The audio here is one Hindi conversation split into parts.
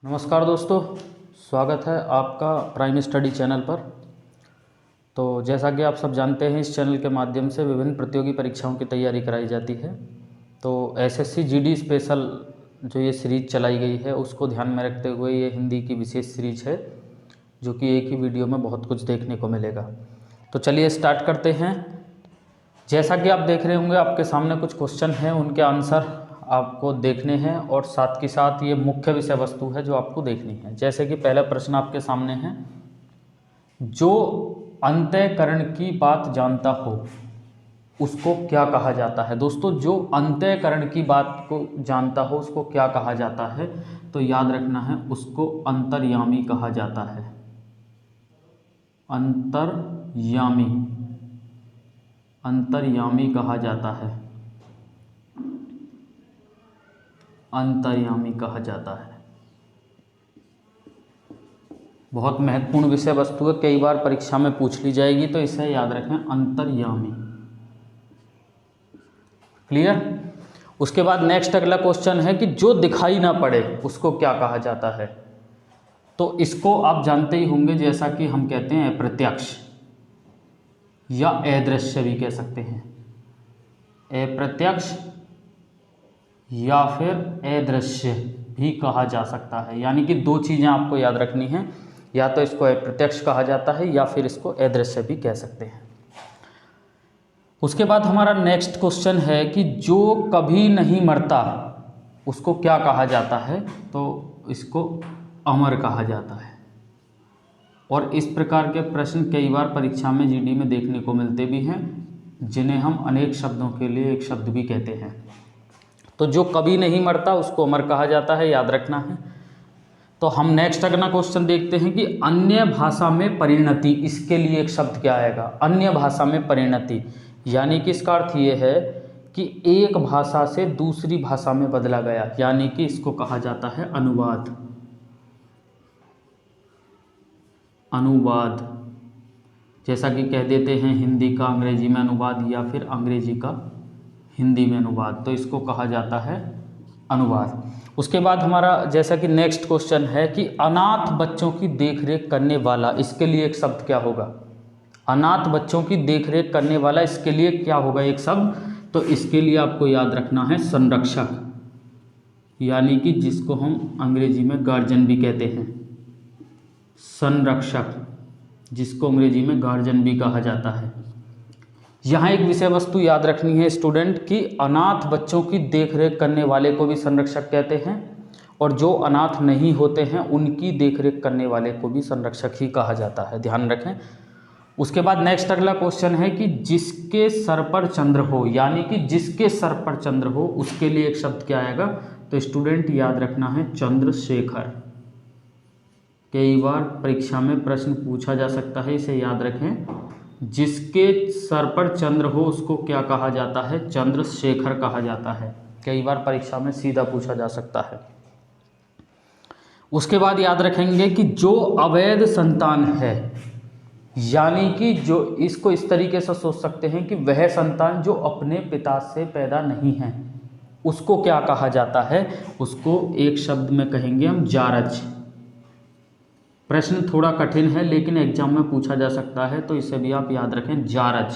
नमस्कार दोस्तों, स्वागत है आपका प्राइम स्टडी चैनल पर। तो जैसा कि आप सब जानते हैं, इस चैनल के माध्यम से विभिन्न प्रतियोगी परीक्षाओं की तैयारी कराई जाती है। तो एसएससी जीडी स्पेशल जो ये सीरीज़ चलाई गई है, उसको ध्यान में रखते हुए ये हिंदी की विशेष सीरीज है, जो कि एक ही वीडियो में बहुत कुछ देखने को मिलेगा। तो चलिए स्टार्ट करते हैं। जैसा कि आप देख रहे होंगे, आपके सामने कुछ क्वेश्चन हैं, उनके आंसर आपको देखने हैं और साथ के साथ ये मुख्य विषय वस्तु है जो आपको देखनी है। जैसे कि पहला प्रश्न आपके सामने है, जो अंतःकरण की बात जानता हो उसको क्या कहा जाता है। दोस्तों, जो अंतःकरण की बात को जानता हो उसको क्या कहा जाता है, तो याद रखना है उसको अंतर्यामी कहा जाता है। अंतर्यामी, अंतर्यामी कहा जाता है, अंतर्यामी कहा जाता है। बहुत महत्वपूर्ण विषय वस्तु है, कई बार परीक्षा में पूछ ली जाएगी, तो इसे याद रखें, अंतर्यामी। क्लियर। उसके बाद नेक्स्ट अगला क्वेश्चन है कि जो दिखाई ना पड़े उसको क्या कहा जाता है। तो इसको आप जानते ही होंगे, जैसा कि हम कहते हैं अप्रत्यक्ष या अदृश्य भी कह सकते हैं। अप्रत्यक्ष या फिर अदृश्य भी कहा जा सकता है। यानी कि दो चीज़ें आपको याद रखनी हैं, या तो इसको अप्रत्यक्ष कहा जाता है या फिर इसको अदृश्य भी कह सकते हैं। उसके बाद हमारा नेक्स्ट क्वेश्चन है कि जो कभी नहीं मरता उसको क्या कहा जाता है, तो इसको अमर कहा जाता है। और इस प्रकार के प्रश्न कई बार परीक्षा में जीडी में देखने को मिलते भी हैं, जिन्हें हम अनेक शब्दों के लिए एक शब्द भी कहते हैं। तो जो कभी नहीं मरता उसको अमर कहा जाता है, याद रखना है। तो हम नेक्स्ट अगला क्वेश्चन देखते हैं कि अन्य भाषा में परिणति, इसके लिए एक शब्द क्या आएगा। अन्य भाषा में परिणति यानी कि इसका अर्थ ये है कि एक भाषा से दूसरी भाषा में बदला गया, यानी कि इसको कहा जाता है अनुवाद। अनुवाद, जैसा कि कह देते हैं हिंदी का अंग्रेजी में अनुवाद या फिर अंग्रेजी का हिंदी में अनुवाद, तो इसको कहा जाता है अनुवाद। उसके बाद हमारा जैसा कि नेक्स्ट क्वेश्चन है कि अनाथ बच्चों की देखरेख करने वाला, इसके लिए एक शब्द क्या होगा। अनाथ बच्चों की देखरेख करने वाला, इसके लिए क्या होगा एक शब्द, तो इसके लिए आपको याद रखना है संरक्षक, यानी कि जिसको हम अंग्रेजी में गार्जियन भी कहते हैं। संरक्षक, जिसको अंग्रेजी में गार्जियन भी कहा जाता है। यहाँ एक विषय वस्तु याद रखनी है स्टूडेंट कि अनाथ बच्चों की देखरेख करने वाले को भी संरक्षक कहते हैं, और जो अनाथ नहीं होते हैं उनकी देखरेख करने वाले को भी संरक्षक ही कहा जाता है, ध्यान रखें। उसके बाद नेक्स्ट अगला क्वेश्चन है कि जिसके सर पर चंद्र हो, यानी कि जिसके सर पर चंद्र हो उसके लिए एक शब्द क्या आएगा, तो स्टूडेंट याद रखना है चंद्रशेखर। कई बार परीक्षा में प्रश्न पूछा जा सकता है, इसे याद रखें। जिसके सर पर चंद्र हो उसको क्या कहा जाता है, चंद्रशेखर कहा जाता है। कई बार परीक्षा में सीधा पूछा जा सकता है। उसके बाद याद रखेंगे कि जो अवैध संतान है, यानी कि जो इसको इस तरीके से सोच सकते हैं कि वह संतान जो अपने पिता से पैदा नहीं है उसको क्या कहा जाता है, उसको एक शब्द में कहेंगे हम जारज। प्रश्न थोड़ा कठिन है लेकिन एग्जाम में पूछा जा सकता है, तो इसे भी आप याद रखें, जारज,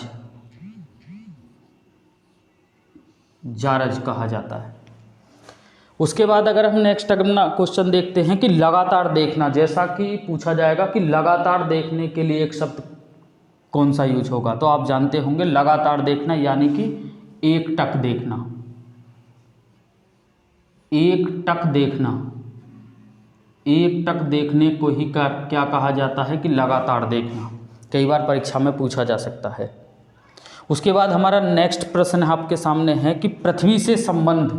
जारज कहा जाता है। उसके बाद अगर हम नेक्स्ट अगला क्वेश्चन देखते हैं कि लगातार देखना, जैसा कि पूछा जाएगा कि लगातार देखने के लिए एक शब्द कौन सा यूज होगा, तो आप जानते होंगे लगातार देखना यानी कि एक टक देखना। एक टक देखना, एक टक देखने को ही क्या कहा जाता है कि लगातार देखना। कई बार परीक्षा में पूछा जा सकता है। उसके बाद हमारा नेक्स्ट प्रश्न आपके सामने है कि पृथ्वी से संबंध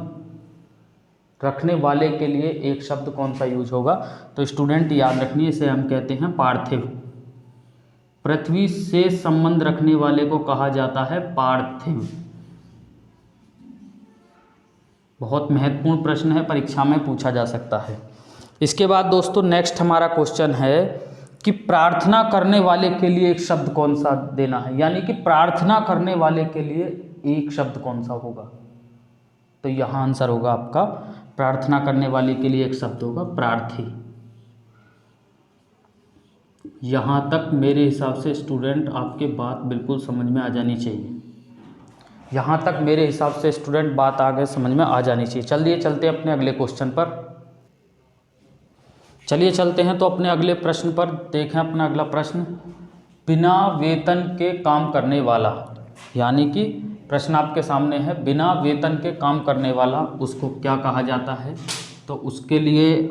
रखने वाले के लिए एक शब्द कौन सा यूज होगा, तो स्टूडेंट याद रखिए, इसे हम कहते हैं पार्थिव। पृथ्वी से संबंध रखने वाले को कहा जाता है पार्थिव। बहुत महत्वपूर्ण प्रश्न है, परीक्षा में पूछा जा सकता है। इसके बाद दोस्तों नेक्स्ट हमारा क्वेश्चन है कि प्रार्थना करने वाले के लिए एक शब्द कौन सा देना है, यानी कि प्रार्थना करने वाले के लिए एक शब्द कौन सा होगा, तो यहाँ आंसर होगा आपका प्रार्थना करने वाले के लिए एक शब्द होगा प्रार्थी। यहाँ तक मेरे हिसाब से स्टूडेंट आपके बात बिल्कुल समझ में आ जानी चाहिए। यहाँ तक मेरे हिसाब से स्टूडेंट बात आगे समझ में आ जानी चाहिए। चलिए चलते हैं अपने अगले क्वेश्चन पर। चलिए चलते हैं तो अपने अगले प्रश्न पर। देखें अपना अगला प्रश्न, बिना वेतन के काम करने वाला, यानी कि प्रश्न आपके सामने है, बिना वेतन के काम करने वाला उसको क्या कहा जाता है? तो उसके लिए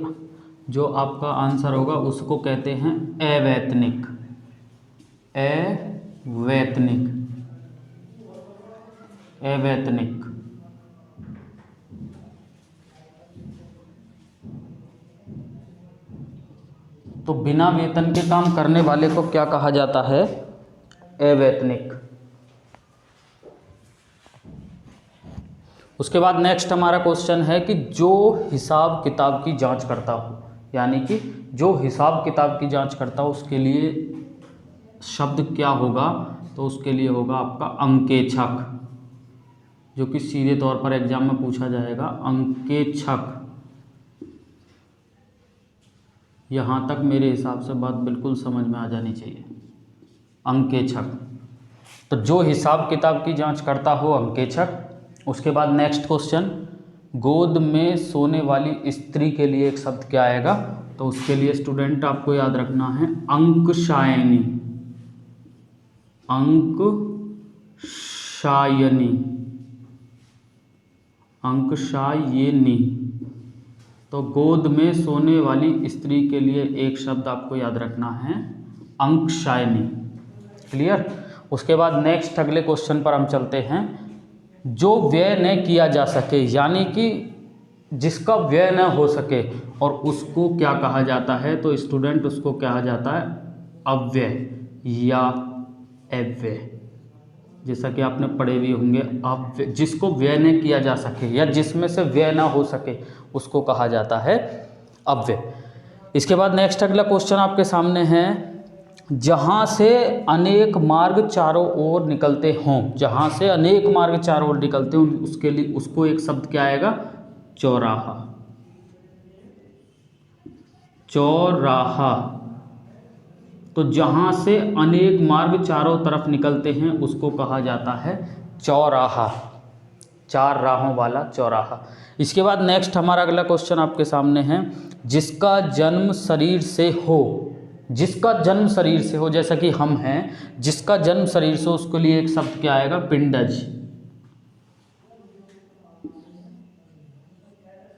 जो आपका आंसर होगा उसको कहते हैं अवैतनिक। अवैतनिक, अवैतनिक। तो बिना वेतन के काम करने वाले को क्या कहा जाता है? अवैतनिक। उसके बाद नेक्स्ट हमारा क्वेश्चन है कि जो हिसाब किताब की जांच करता हो, यानी कि जो हिसाब किताब की जांच करता हो उसके लिए शब्द क्या होगा? तो उसके लिए होगा आपका अंकेक्षक, जो कि सीधे तौर पर एग्जाम में पूछा जाएगा। अंकेक्षक। यहाँ तक मेरे हिसाब से बात बिल्कुल समझ में आ जानी चाहिए। अंकेक्षक, तो जो हिसाब किताब की जांच करता हो अंकेक्षक। उसके बाद नेक्स्ट क्वेश्चन, गोद में सोने वाली स्त्री के लिए एक शब्द क्या आएगा? तो उसके लिए स्टूडेंट आपको याद रखना है अंकशायनी। अंकशायनी, अंकशायनी। तो गोद में सोने वाली स्त्री के लिए एक शब्द आपको याद रखना है अंकशायनी। क्लियर? उसके बाद नेक्स्ट अगले क्वेश्चन पर हम चलते हैं, जो व्यय न किया जा सके, यानी कि जिसका व्यय न हो सके और उसको क्या कहा जाता है? तो स्टूडेंट उसको कहा जाता है अव्यय या अव्यय। जैसा कि आपने पढ़े भी होंगे, अव्यय, जिसको व्यय न किया जा सके या जिसमें से व्यय ना हो सके उसको कहा जाता है अव्यय। इसके बाद नेक्स्ट अगला क्वेश्चन आपके सामने है, जहाँ से अनेक मार्ग चारों ओर निकलते हों, जहाँ से अनेक मार्ग चारों ओर निकलते हों उसके लिए उसको एक शब्द क्या आएगा? चौराहा। चौराहा। तो जहाँ से अनेक मार्ग चारों तरफ निकलते हैं उसको कहा जाता है चौराहा। चार राहों वाला चौराहा। इसके बाद नेक्स्ट हमारा अगला क्वेश्चन आपके सामने है, जिसका जन्म शरीर से हो, जिसका जन्म शरीर से हो, जैसा कि हम हैं, जिसका जन्म शरीर से, उसके लिए एक शब्द क्या आएगा? पिंडज।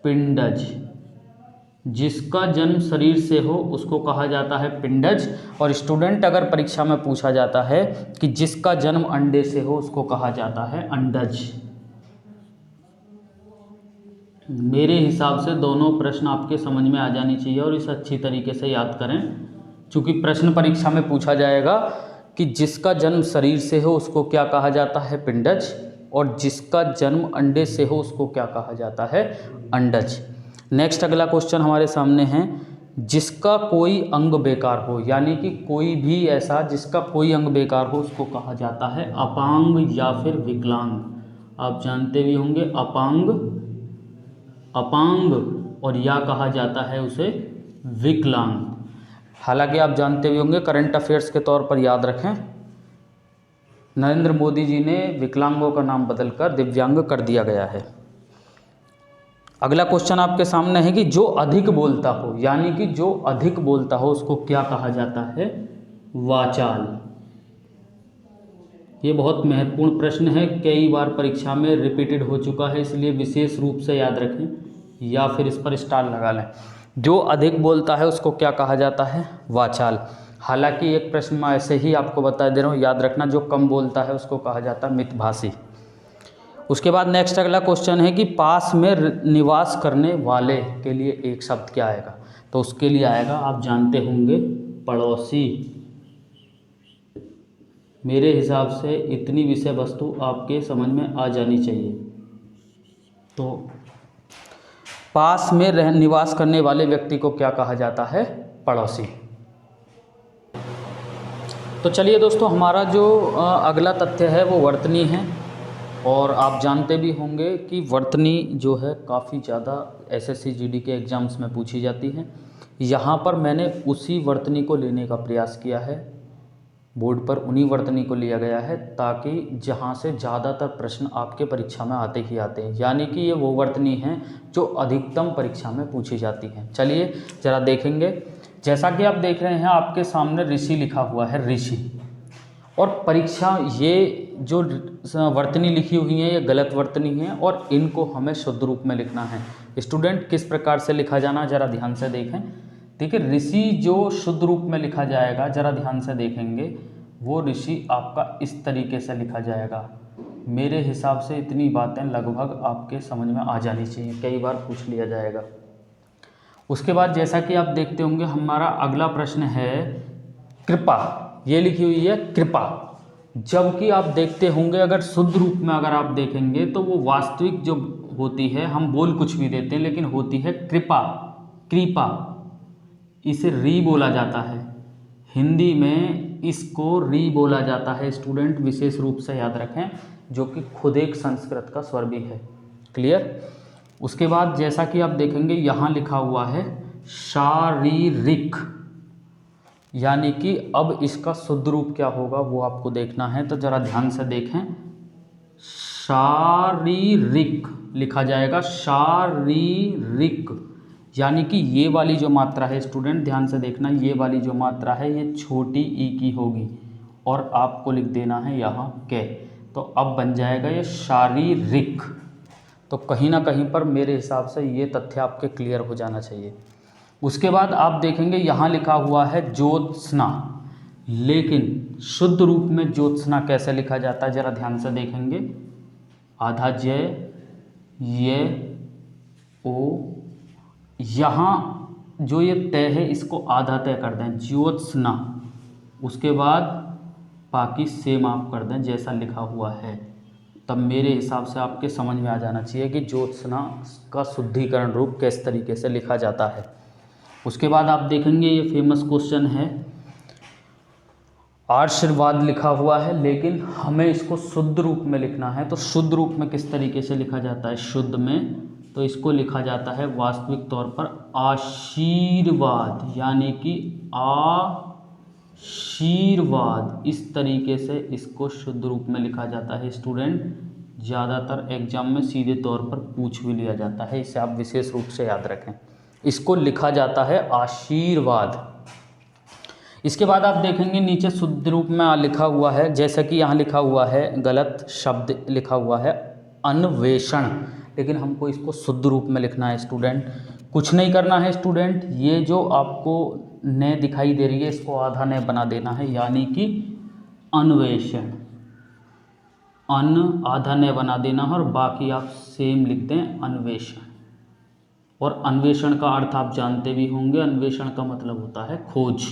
पिंडज। जिसका जन्म शरीर से हो उसको कहा जाता है पिंडज। और स्टूडेंट अगर परीक्षा में पूछा जाता है कि जिसका जन्म अंडे से हो उसको कहा जाता है अंडज। मेरे हिसाब से दोनों प्रश्न आपके समझ में आ जानी चाहिए और इसे अच्छी तरीके से याद करें, क्योंकि प्रश्न परीक्षा में पूछा जाएगा कि जिसका जन्म शरीर से हो उसको क्या कहा जाता है? पिंडज। और जिसका जन्म अंडे से हो उसको क्या कहा जाता है? अंडज। नेक्स्ट अगला क्वेश्चन हमारे सामने है, जिसका कोई अंग बेकार हो, यानी कि कोई भी ऐसा जिसका कोई अंग बेकार हो उसको कहा जाता है अपांग या फिर विकलांग। आप जानते भी होंगे अपांग, अपांग, और या कहा जाता है उसे विकलांग। हालांकि आप जानते भी होंगे, करंट अफेयर्स के तौर पर याद रखें, नरेंद्र मोदी जी ने विकलांगों का नाम बदलकर दिव्यांग कर दिया गया है। अगला क्वेश्चन आपके सामने है कि जो अधिक बोलता हो, यानी कि जो अधिक बोलता हो उसको क्या कहा जाता है? वाचाल। ये बहुत महत्वपूर्ण प्रश्न है, कई बार परीक्षा में रिपीटेड हो चुका है, इसलिए विशेष रूप से याद रखें या फिर इस पर स्टार लगा लें। जो अधिक बोलता है उसको क्या कहा जाता है? वाचाल। हालांकि एक प्रश्न में ऐसे ही आपको बता दे रहा हूँ, याद रखना, जो कम बोलता है उसको कहा जाता है मितभाषी। उसके बाद नेक्स्ट अगला क्वेश्चन है कि पास में निवास करने वाले के लिए एक शब्द क्या आएगा? तो उसके लिए आएगा, आप जानते होंगे, पड़ोसी। मेरे हिसाब से इतनी विषय वस्तु आपके समझ में आ जानी चाहिए। तो पास में निवास करने वाले व्यक्ति को क्या कहा जाता है? पड़ोसी। तो चलिए दोस्तों, हमारा जो अगला तथ्य है वो वर्तनी है। और आप जानते भी होंगे कि वर्तनी जो है काफ़ी ज़्यादा एसएससी जीडी के एग्ज़ाम्स में पूछी जाती है। यहाँ पर मैंने उसी वर्तनी को लेने का प्रयास किया है, बोर्ड पर उन्हीं वर्तनी को लिया गया है ताकि जहाँ से ज़्यादातर प्रश्न आपके परीक्षा में आते ही आते हैं, यानी कि ये वो वर्तनी हैं जो अधिकतम परीक्षा में पूछी जाती हैं। चलिए ज़रा देखेंगे। जैसा कि आप देख रहे हैं आपके सामने ऋषि लिखा हुआ है, ऋषि। और परीक्षा ये जो वर्तनी लिखी हुई है ये गलत वर्तनी है और इनको हमें शुद्ध रूप में लिखना है। स्टूडेंट किस प्रकार से लिखा जाना ज़रा ध्यान से देखें। ठीक है, ऋषि जो शुद्ध रूप में लिखा जाएगा ज़रा ध्यान से देखेंगे, वो ऋषि आपका इस तरीके से लिखा जाएगा। मेरे हिसाब से इतनी बातें लगभग आपके समझ में आ जानी चाहिए, कई बार पूछ लिया जाएगा। उसके बाद जैसा कि आप देखते होंगे हमारा अगला प्रश्न है कृपा, ये लिखी हुई है कृपा। जबकि आप देखते होंगे अगर शुद्ध रूप में अगर आप देखेंगे तो वो वास्तविक जो होती है, हम बोल कुछ भी देते हैं लेकिन होती है कृपा, कृपा। इसे री बोला जाता है, हिंदी में इसको री बोला जाता है। स्टूडेंट विशेष रूप से याद रखें, जो कि खुद एक संस्कृत का स्वर भी है। क्लियर। उसके बाद जैसा कि आप देखेंगे यहाँ लिखा हुआ है शारीरिक, यानी कि अब इसका शुद्ध रूप क्या होगा वो आपको देखना है, तो ज़रा ध्यान से देखें। शारीरिक लिखा जाएगा, शारीरिक, यानी कि ये वाली जो मात्रा है स्टूडेंट ध्यान से देखना, ये वाली जो मात्रा है ये छोटी ई की होगी और आपको लिख देना है यहाँ के, तो अब बन जाएगा ये शारीरिक। तो कहीं ना कहीं पर मेरे हिसाब से ये तथ्य आपके क्लियर हो जाना चाहिए। उसके बाद आप देखेंगे यहाँ लिखा हुआ है ज्योत्सना, लेकिन शुद्ध रूप में ज्योत्सना कैसे लिखा जाता है ज़रा ध्यान से देखेंगे। आधा जय, ये ओ, यहाँ जो ये तय है इसको आधा तय कर दें, ज्योत्सना। उसके बाद बाकी सेम आप कर दें जैसा लिखा हुआ है, तब मेरे हिसाब से आपके समझ में आ जाना चाहिए कि ज्योत्सना का शुद्धिकरण रूप किस तरीके से लिखा जाता है। उसके बाद आप देखेंगे ये फेमस क्वेश्चन है, आशीर्वाद लिखा हुआ है लेकिन हमें इसको शुद्ध रूप में लिखना है। तो शुद्ध रूप में किस तरीके से लिखा जाता है शुद्ध में, तो इसको लिखा जाता है वास्तविक तौर पर आशीर्वाद, यानी कि आशीर्वाद। इस तरीके से इसको शुद्ध रूप में लिखा जाता है। स्टूडेंट ज़्यादातर एग्जाम में सीधे तौर पर पूछ भी लिया जाता है, इसे आप विशेष रूप से याद रखें। इसको लिखा जाता है आशीर्वाद। इसके बाद आप देखेंगे नीचे शुद्ध रूप में लिखा हुआ है, जैसा कि यहाँ लिखा हुआ है गलत शब्द लिखा हुआ है अन्वेषण, लेकिन हमको इसको शुद्ध रूप में लिखना है। स्टूडेंट कुछ नहीं करना है स्टूडेंट, ये जो आपको न दिखाई दे रही है इसको आधा न बना देना है, यानी कि अन्वेषण, अन आधा न बना देना है और बाकी आप सेम लिख दें अन्वेषण। और अन्वेषण का अर्थ आप जानते भी होंगे, अन्वेषण का मतलब होता है खोज,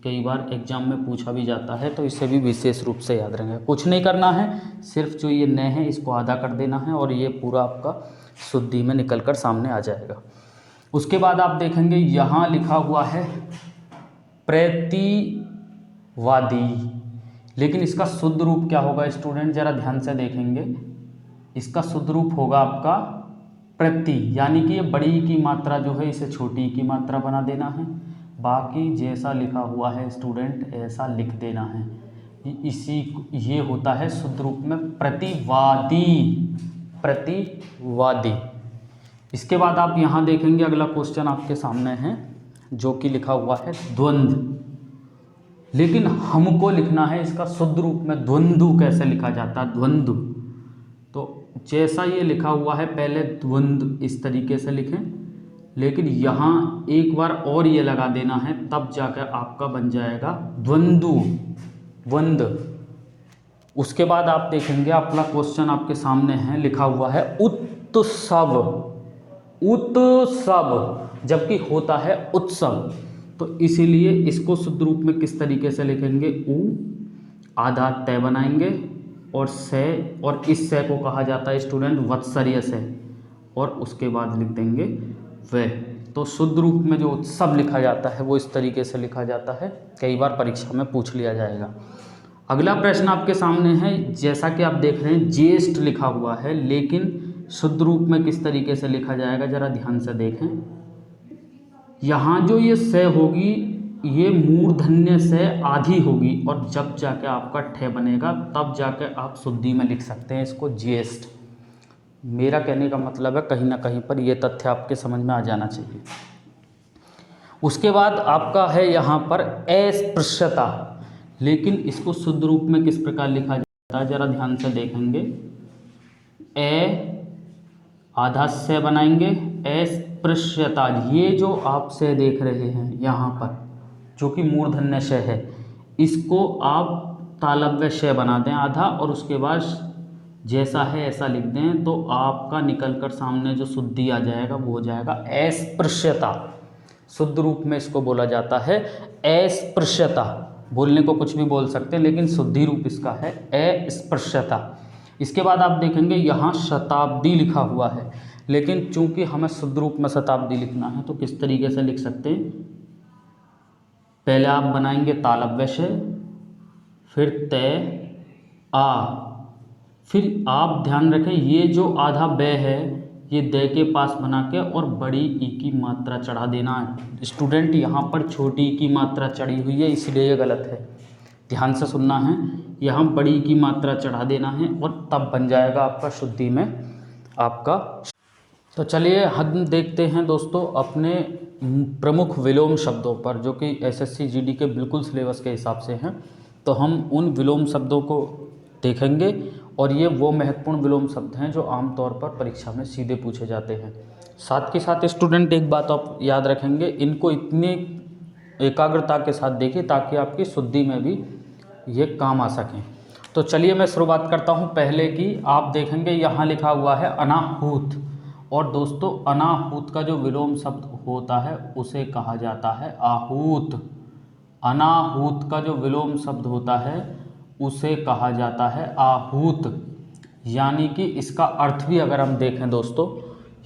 कई बार एग्जाम में पूछा भी जाता है, तो इसे भी विशेष रूप से याद रखेंगे। कुछ नहीं करना है, सिर्फ जो ये न है इसको आधा कर देना है और ये पूरा आपका शुद्धि में निकल कर सामने आ जाएगा। उसके बाद आप देखेंगे यहाँ लिखा हुआ है प्रतिवादी, लेकिन इसका शुद्ध रूप क्या होगा स्टूडेंट ज़रा ध्यान से देखेंगे। इसका शुद्ध रूप होगा आपका प्रति, यानी कि ये बड़ी की मात्रा जो है इसे छोटी की मात्रा बना देना है, बाकी जैसा लिखा हुआ है स्टूडेंट ऐसा लिख देना है। ये होता है शुद्ध रूप में प्रतिवादी, प्रतिवादी। इसके बाद आप यहाँ देखेंगे अगला क्वेश्चन आपके सामने है जो कि लिखा हुआ है द्वंद्व, लेकिन हमको लिखना है इसका शुद्ध रूप में द्वंद्व कैसे लिखा जाता है, द्वंद्व। तो जैसा ये लिखा हुआ है पहले द्वंद्व इस तरीके से लिखें, लेकिन यहाँ एक बार और ये लगा देना है, तब जाकर आपका बन जाएगा द्वंद्व, द्वंद्व। उसके बाद आप देखेंगे अपना क्वेश्चन आपके सामने है लिखा हुआ है उत्सव, उत्सव, जबकि होता है उत्सव। तो इसीलिए इसको शुद्ध रूप में किस तरीके से लिखेंगे, उ आधा तय बनाएंगे और से, और इस से को कहा जाता है स्टूडेंट वत्सर्य से, और उसके बाद लिख देंगे वह। तो शुद्ध रूप में जो उत्सव लिखा जाता है वो इस तरीके से लिखा जाता है, कई बार परीक्षा में पूछ लिया जाएगा। अगला प्रश्न आपके सामने है, जैसा कि आप देख रहे हैं ज्येष्ठ लिखा हुआ है, लेकिन शुद्ध रूप में किस तरीके से लिखा जाएगा जरा ध्यान से देखें। यहाँ जो ये से होगी ये मूर्धन्य से आधी होगी, और जब जाके आपका ठे बनेगा तब जाके आप शुद्धि में लिख सकते हैं इसको ज्येष्ठ। मेरा कहने का मतलब है कहीं ना कहीं पर ये तथ्य आपके समझ में आ जाना चाहिए। उसके बाद आपका है यहाँ पर अस्पृश्यता, लेकिन इसको शुद्ध रूप में किस प्रकार लिखा जाता है जरा ध्यान से देखेंगे। आधा से बनाएंगे अस्पृश्यता। ये जो आप से देख रहे हैं यहाँ पर जो कि मूर्धन्य श है, इसको आप तालव्य श बना दें आधा, और उसके बाद जैसा है ऐसा लिख दें, तो आपका निकल कर सामने जो शुद्धि आ जाएगा वो हो जाएगा अस्पृश्यता। शुद्ध रूप में इसको बोला जाता है अस्पृश्यता। बोलने को कुछ भी बोल सकते हैं, लेकिन शुद्धि रूप इसका है अस्पृश्यता। इसके बाद आप देखेंगे यहाँ शताब्दी लिखा हुआ है, लेकिन चूंकि हमें शुद्ध रूप में शताब्दी लिखना है तो किस तरीके से लिख सकते हैं। पहले आप बनाएंगे तालव्य से, फिर तय आ, फिर आप ध्यान रखें ये जो आधा ब है ये द के पास बना के और बड़ी ई की मात्रा चढ़ा देना है। स्टूडेंट यहाँ पर छोटी ई की मात्रा चढ़ी हुई है इसलिए ये गलत है, ध्यान से सुनना है। यहाँ बड़ी ई की मात्रा चढ़ा देना है और तब बन जाएगा आपका शुद्धि में आपका। तो चलिए हम देखते हैं दोस्तों अपने प्रमुख विलोम शब्दों पर, जो कि एसएससी जीडी के बिल्कुल सिलेबस के हिसाब से हैं। तो हम उन विलोम शब्दों को देखेंगे, और ये वो महत्वपूर्ण विलोम शब्द हैं जो आमतौर पर परीक्षा में सीधे पूछे जाते हैं। साथ के साथ स्टूडेंट एक बात आप याद रखेंगे, इनको इतनी एकाग्रता के साथ देखिए ताकि आपकी शुद्धि में भी ये काम आ सकें। तो चलिए मैं शुरुआत करता हूँ पहले की। आप देखेंगे यहाँ लिखा हुआ है अनाहूत, और दोस्तों अनाहूत का जो विलोम शब्द होता है उसे कहा जाता है आहूत। अनाहूत का जो विलोम शब्द होता है उसे कहा जाता है आहूत। यानी कि इसका अर्थ भी अगर हम देखें दोस्तों,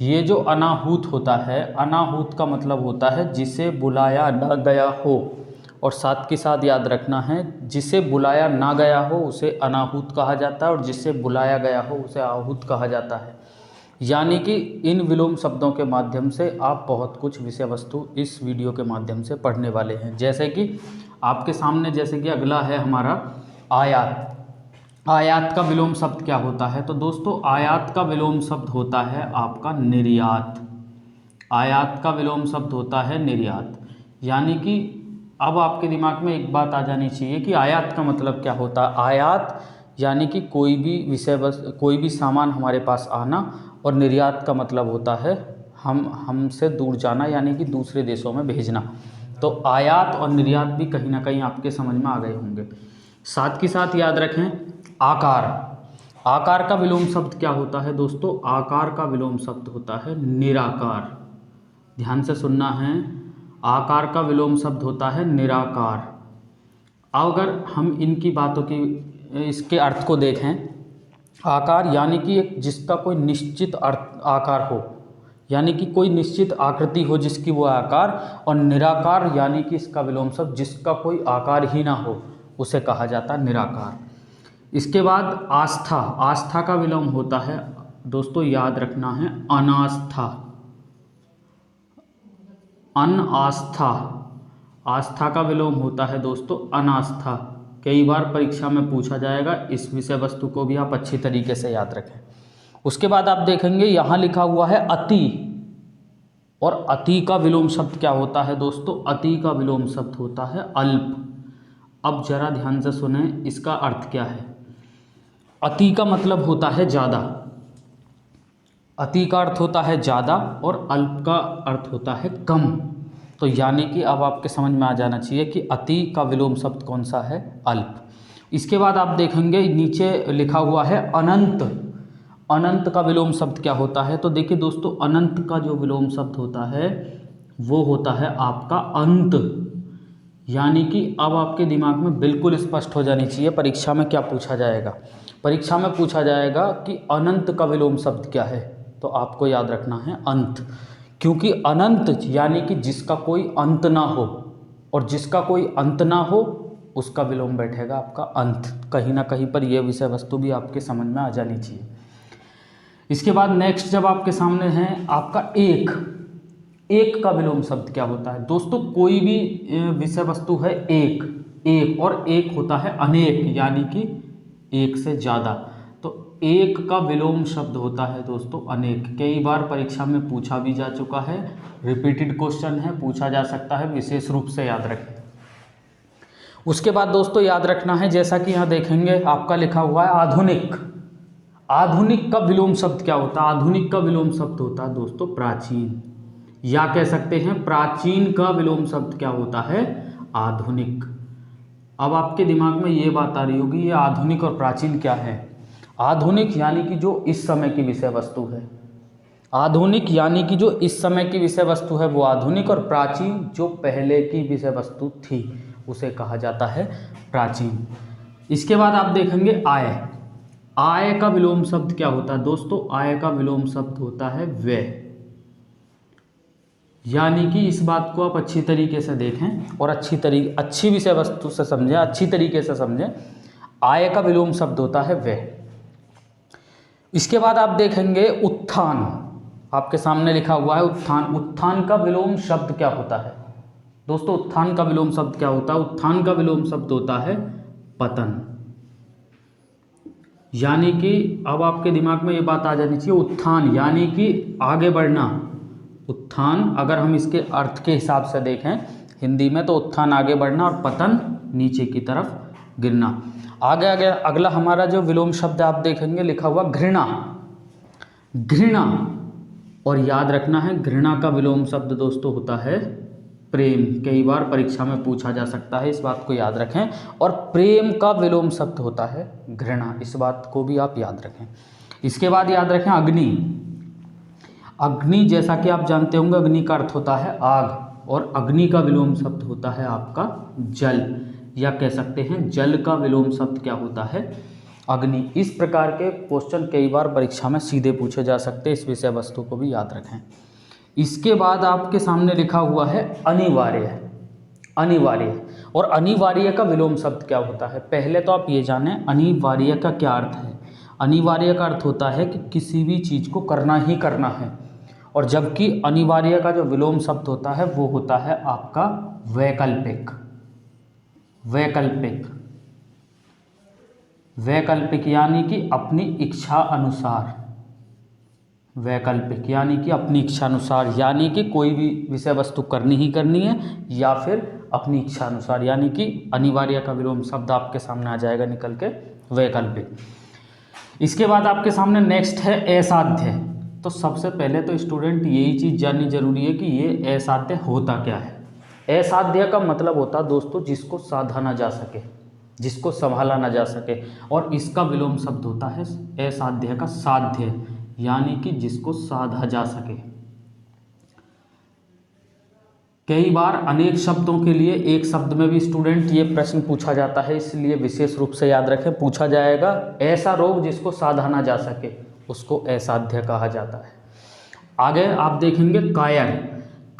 ये जो अनाहूत होता है, अनाहूत का मतलब होता है जिसे बुलाया ना गया हो, और साथ के साथ याद रखना है जिसे बुलाया ना गया हो उसे अनाहूत कहा जाता है, और जिसे बुलाया गया हो उसे आहूत कहा जाता है। यानी कि इन विलोम शब्दों के माध्यम से आप बहुत कुछ विषय वस्तु इस वीडियो के माध्यम से पढ़ने वाले हैं। जैसे कि आपके सामने जैसे कि अगला है हमारा आयात। आयात का विलोम शब्द क्या होता है? तो दोस्तों आयात का विलोम शब्द होता है आपका निर्यात। आयात का विलोम शब्द होता है निर्यात। यानी कि अब आपके दिमाग में एक बात आ जानी चाहिए कि आयात का मतलब क्या होता है। आयात यानी कि कोई भी विषय वस्तु, कोई भी सामान हमारे पास आना, और निर्यात का मतलब होता है हमसे दूर जाना, यानी कि दूसरे देशों में भेजना। तो आयात और निर्यात भी कहीं ना कहीं आपके समझ में आ गए होंगे। साथ के साथ याद रखें आकार। आकार का विलोम शब्द क्या होता है दोस्तों? आकार का विलोम शब्द होता है निराकार। ध्यान से सुनना है, आकार का विलोम शब्द होता है निराकार। अगर हम इनकी बातों की इसके अर्थ को देखें, आकार यानी कि एक जिसका कोई निश्चित आकार हो, यानी कि कोई निश्चित आकृति हो जिसकी वो आकार, और निराकार यानी कि इसका विलोम शब्द जिसका कोई आकार ही ना हो उसे कहा जाता है निराकार। इसके बाद आस्था। आस्था का विलोम होता है दोस्तों, याद रखना है, अनास्था। अनास्था। आस्था का विलोम होता है दोस्तों अनास्था। कई बार परीक्षा में पूछा जाएगा, इस विषय वस्तु को भी आप अच्छी तरीके से याद रखें। उसके बाद आप देखेंगे यहाँ लिखा हुआ है अति, और अति का विलोम शब्द क्या होता है दोस्तों? अति का विलोम शब्द होता है अल्प। अब जरा ध्यान से सुने, इसका अर्थ क्या है। अति का मतलब होता है ज़्यादा। अति का अर्थ होता है ज़्यादा, और अल्प का अर्थ होता है कम। तो यानी कि अब आपके समझ में आ जाना चाहिए कि अति का विलोम शब्द कौन सा है? अल्प। इसके बाद आप देखेंगे नीचे लिखा हुआ है अनंत। अनंत का विलोम शब्द क्या होता है? तो देखिए दोस्तों, अनंत का जो विलोम शब्द होता है वो होता है आपका अंत। यानी कि अब आपके दिमाग में बिल्कुल स्पष्ट हो जानी चाहिए परीक्षा में क्या पूछा जाएगा। परीक्षा में पूछा जाएगा कि अनंत का विलोम शब्द क्या है, तो आपको याद रखना है अंत। क्योंकि अनंत यानी कि जिसका कोई अंत ना हो, और जिसका कोई अंत ना हो उसका विलोम बैठेगा आपका अंत। कहीं ना कहीं पर यह विषय वस्तु भी आपके समझ में आ जानी चाहिए। इसके बाद नेक्स्ट जब आपके सामने है आपका एक, एक का विलोम शब्द क्या होता है दोस्तों? कोई भी विषय वस्तु है एक, एक और एक होता है अनेक, यानी कि एक से ज़्यादा। तो एक का विलोम शब्द होता है दोस्तों अनेक। कई बार परीक्षा में पूछा भी जा चुका है, रिपीटेड क्वेश्चन है, पूछा जा सकता है, विशेष रूप से याद रखें। उसके बाद दोस्तों याद रखना है, जैसा कि यहाँ देखेंगे आपका लिखा हुआ है आधुनिक। आधुनिक का विलोम शब्द क्या होता है? आधुनिक का विलोम शब्द होता है दोस्तों प्राचीन, या कह सकते हैं प्राचीन का विलोम शब्द क्या होता है? आधुनिक। अब आपके दिमाग में ये बात आ रही होगी ये आधुनिक और प्राचीन क्या है? आधुनिक यानी कि जो इस समय की विषय वस्तु है, आधुनिक यानी कि जो इस समय की विषय वस्तु है वो आधुनिक, और प्राचीन जो पहले की विषय वस्तु थी उसे कहा जाता है प्राचीन। इसके बाद आप देखेंगे आय। आय का विलोम शब्द क्या होता है दोस्तों? आय का विलोम शब्द होता है व्यय। यानी कि इस बात को आप अच्छी तरीके से देखें और अच्छी विषय वस्तु से समझें, अच्छी तरीके से समझें। आय का विलोम शब्द होता है व्यय। इसके बाद आप देखेंगे उत्थान। आपके सामने लिखा हुआ है उत्थान। उत्थान का विलोम शब्द क्या होता है दोस्तों? उत्थान का विलोम शब्द क्या होता है? उत्थान का विलोम शब्द होता है पतन। यानी कि अब आपके दिमाग में ये बात आ जानी चाहिए, उत्थान यानी कि आगे बढ़ना। उत्थान अगर हम इसके अर्थ के हिसाब से देखें हिंदी में तो उत्थान आगे बढ़ना और पतन नीचे की तरफ गिरना। आगे आगे अगला हमारा जो विलोम शब्द आप देखेंगे लिखा हुआ घृणा। घृणा, और याद रखना है घृणा का विलोम शब्द दोस्तों होता है प्रेम। कई बार परीक्षा में पूछा जा सकता है, इस बात को याद रखें। और प्रेम का विलोम शब्द होता है घृणा, इस बात को भी आप याद रखें। इसके बाद याद रखें अग्नि। अग्नि जैसा कि आप जानते होंगे अग्नि का अर्थ होता है आग, और अग्नि का विलोम शब्द होता है आपका जल, या कह सकते हैं जल का विलोम शब्द क्या होता है? अग्नि। इस प्रकार के क्वेश्चन कई बार परीक्षा में सीधे पूछे जा सकते हैं, इस विषय वस्तु को भी याद रखें। इसके बाद आपके सामने लिखा हुआ है अनिवार्य। अनिवार्य, और अनिवार्य का विलोम शब्द क्या होता है? पहले तो आप ये जानें अनिवार्य का क्या अर्थ है। अनिवार्य का अर्थ होता है कि किसी भी चीज़ को करना ही करना है, और जबकि अनिवार्य का जो विलोम शब्द होता है वो होता है आपका वैकल्पिक। वैकल्पिक, वैकल्पिक यानी कि अपनी इच्छा अनुसार। वैकल्पिक यानी कि अपनी इच्छा अनुसार, यानी कि कोई भी विषय वस्तु करनी ही करनी है या फिर अपनी इच्छा अनुसार, यानी कि अनिवार्य का विलोम शब्द आपके सामने आ जाएगा निकल के वैकल्पिक। इसके बाद आपके सामने नेक्स्ट है असाध्य। तो सबसे पहले तो स्टूडेंट यही चीज़ जाननी जरूरी है कि ये असाध्य होता क्या है। असाध्य का मतलब होता है दोस्तों जिसको साधा ना जा सके, जिसको संभाला ना जा सके, और इसका विलोम शब्द होता है असाध्य का साध्य, यानी कि जिसको साधा जा सके। कई बार अनेक शब्दों के लिए एक शब्द में भी स्टूडेंट ये प्रश्न पूछा जाता है, इसलिए विशेष रूप से याद रखें पूछा जाएगा। ऐसा रोग जिसको साधा ना जा सके उसको असाध्य कहा जाता है। आगे आप देखेंगे कायर।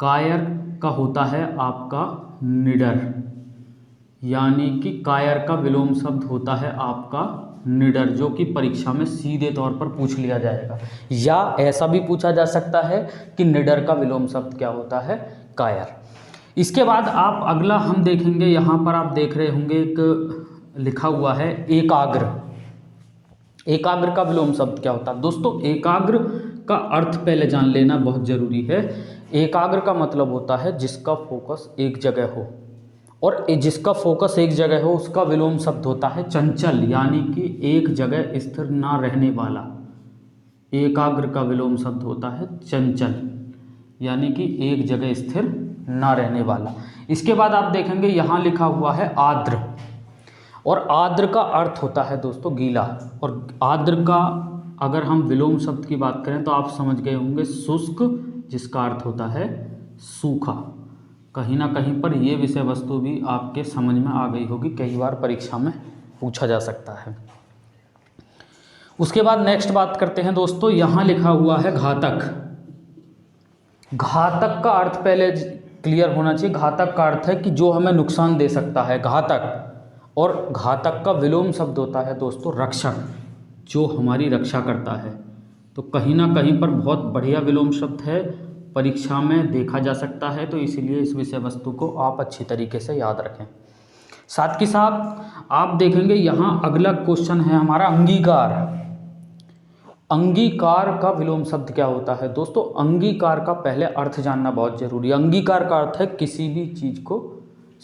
कायर का होता है आपका निडर, यानी कि कायर का विलोम शब्द होता है आपका निडर, जो कि परीक्षा में सीधे तौर पर पूछ लिया जाएगा। या ऐसा भी पूछा जा सकता है कि निडर का विलोम शब्द क्या होता है? कायर। इसके बाद आप अगला हम देखेंगे, यहाँ पर आप देख रहे होंगे एक लिखा हुआ है एकाग्र। एकाग्र का विलोम शब्द क्या होता है दोस्तों? एकाग्र का अर्थ पहले जान लेना बहुत जरूरी है। एकाग्र का मतलब होता है जिसका फोकस एक जगह हो, और जिसका फोकस एक जगह हो उसका विलोम शब्द होता है चंचल, यानी कि एक जगह स्थिर ना रहने वाला। एकाग्र का विलोम शब्द होता है चंचल, यानी कि एक जगह स्थिर ना रहने वाला। इसके बाद आप देखेंगे यहाँ लिखा हुआ है आर्द्र, और आर्द्र का अर्थ होता है दोस्तों गीला। और आर्द्र का अगर हम विलोम शब्द की बात करें तो आप समझ गए होंगे शुष्क, जिसका अर्थ होता है सूखा। कहीं ना कहीं पर यह विषय वस्तु भी आपके समझ में आ गई होगी, कई बार परीक्षा में पूछा जा सकता है। उसके बाद नेक्स्ट बात करते हैं दोस्तों, यहाँ लिखा हुआ है घातक। घातक का अर्थ पहले क्लियर होना चाहिए। घातक का अर्थ है कि जो हमें नुकसान दे सकता है, घातक। और घातक का विलोम शब्द होता है दोस्तों रक्षक, जो हमारी रक्षा करता है। तो कहीं ना कहीं पर बहुत बढ़िया विलोम शब्द है, परीक्षा में देखा जा सकता है, तो इसीलिए इस विषय वस्तु को आप अच्छी तरीके से याद रखें। साथ के साथ आप देखेंगे यहाँ अगला क्वेश्चन है हमारा अंगीकार। अंगीकार का विलोम शब्द क्या होता है दोस्तों? अंगीकार का पहले अर्थ जानना बहुत जरूरी है। अंगीकार का अर्थ है किसी भी चीज़ को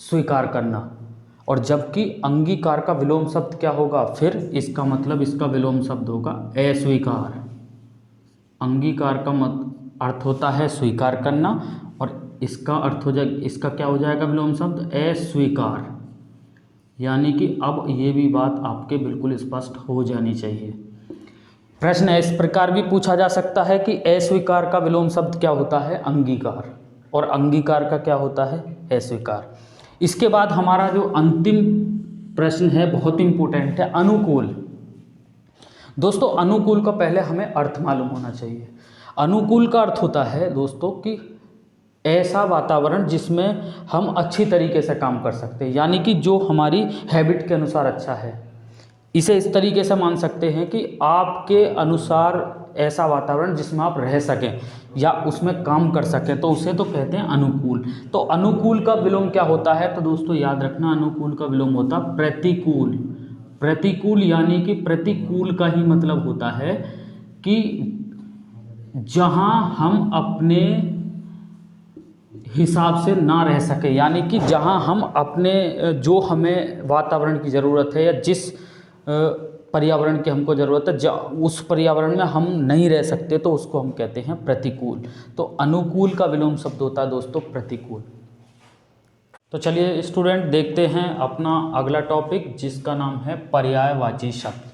स्वीकार करना, और जबकि अंगीकार का विलोम शब्द क्या होगा? फिर इसका मतलब इसका विलोम शब्द होगा अस्वीकार। अंगीकार का अर्थ होता है स्वीकार करना, और इसका अर्थ हो जाए, इसका क्या हो जाएगा विलोम शब्द? अस्वीकार। यानी कि अब ये भी बात आपके बिल्कुल स्पष्ट हो जानी चाहिए। प्रश्न इस प्रकार भी पूछा जा सकता है कि अस्वीकार का विलोम शब्द क्या होता है? अंगीकार। और अंगीकार का क्या होता है? अस्वीकार। इसके बाद हमारा जो अंतिम प्रश्न है बहुत इंपॉर्टेंट है, अनुकूल। दोस्तों अनुकूल का पहले हमें अर्थ मालूम होना चाहिए। अनुकूल का अर्थ होता है दोस्तों कि ऐसा वातावरण जिसमें हम अच्छी तरीके से काम कर सकते हैं, यानी कि जो हमारी हैबिट के अनुसार अच्छा है। इसे इस तरीके से मान सकते हैं कि आपके अनुसार ऐसा वातावरण जिसमें आप रह सकें या उसमें काम कर सकें, तो उसे तो कहते हैं अनुकूल। तो अनुकूल का विलोम क्या होता है? तो दोस्तों याद रखना, अनुकूल का विलोम होता है प्रतिकूल। प्रतिकूल यानी कि प्रतिकूल का ही मतलब होता है कि जहां हम अपने हिसाब से ना रह सके, यानी कि जहां हम अपने जो हमें वातावरण की ज़रूरत है या जिस पर्यावरण की हमको ज़रूरत है, उस पर्यावरण में हम नहीं रह सकते, तो उसको हम कहते हैं प्रतिकूल। तो अनुकूल का विलोम शब्द होता है दोस्तों प्रतिकूल। तो चलिए स्टूडेंट देखते हैं अपना अगला टॉपिक, जिसका नाम है पर्यायवाची शब्द।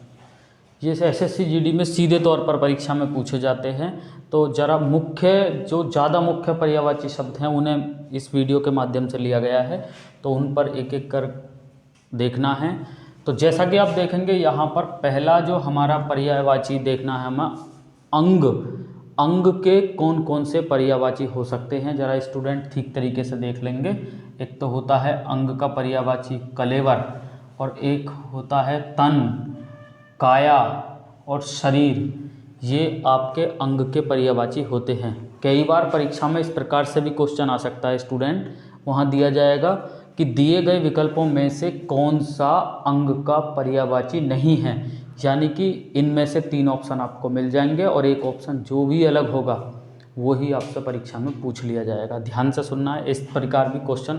ये एसएससी जीडी में सीधे तौर पर परीक्षा में पूछे जाते हैं। तो ज़रा मुख्य जो ज़्यादा मुख्य पर्यायवाची शब्द हैं उन्हें इस वीडियो के माध्यम से लिया गया है, तो उन पर एक एक कर देखना है। तो जैसा कि आप देखेंगे यहाँ पर पहला जो हमारा पर्यायवाची देखना है हमें अंग। अंग के कौन कौन से पर्यायवाची हो सकते हैं, ज़रा स्टूडेंट ठीक तरीके से देख लेंगे। एक तो होता है अंग का पर्यायवाची कलेवर, और एक होता है तन, काया और शरीर। ये आपके अंग के पर्यायवाची होते हैं। कई बार परीक्षा में इस प्रकार से भी क्वेश्चन आ सकता है स्टूडेंट, वहाँ दिया जाएगा कि दिए गए विकल्पों में से कौन सा अंग का पर्यायवाची नहीं है, यानी कि इनमें से 3 ऑप्शन आपको मिल जाएंगे और एक ऑप्शन जो भी अलग होगा वही आपसे परीक्षा में पूछ लिया जाएगा। ध्यान से सुनना है, इस प्रकार भी क्वेश्चन